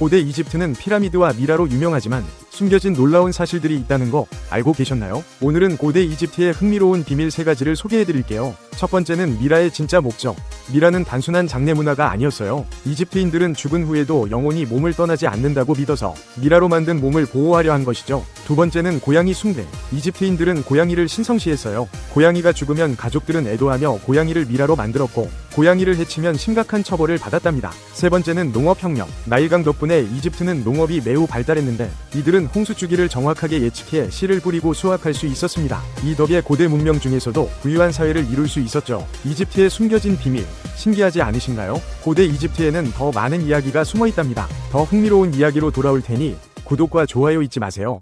고대 이집트는 피라미드와 미라로 유명하지만 숨겨진 놀라운 사실들이 있다는 거 알고 계셨나요? 오늘은 고대 이집트의 흥미로운 비밀 3가지를 소개해드릴게요. 첫 번째는 미라의 진짜 목적. 미라는 단순한 장례 문화가 아니었어요. 이집트인들은 죽은 후에도 영혼이 몸을 떠나지 않는다고 믿어서 미라로 만든 몸을 보호하려 한 것이죠. 두 번째는 고양이 숭배. 이집트인들은 고양이를 신성시했어요. 고양이가 죽으면 가족들은 애도하며 고양이를 미라로 만들었고 고양이를 해치면 심각한 처벌을 받았답니다. 세 번째는 농업혁명. 나일강 덕분에 이집트는 농업이 매우 발달했는데 이들은 홍수 주기를 정확하게 예측해 씨를 뿌리고 수확할 수 있었습니다. 이 덕에 고대 문명 중에서도 부유한 사회를 이룰 수 있었죠. 이집트의 숨겨진 비밀, 신기하지 않으신가요? 고대 이집트에는 더 많은 이야기가 숨어 있답니다. 더 흥미로운 이야기로 돌아올 테니 구독과 좋아요 잊지 마세요.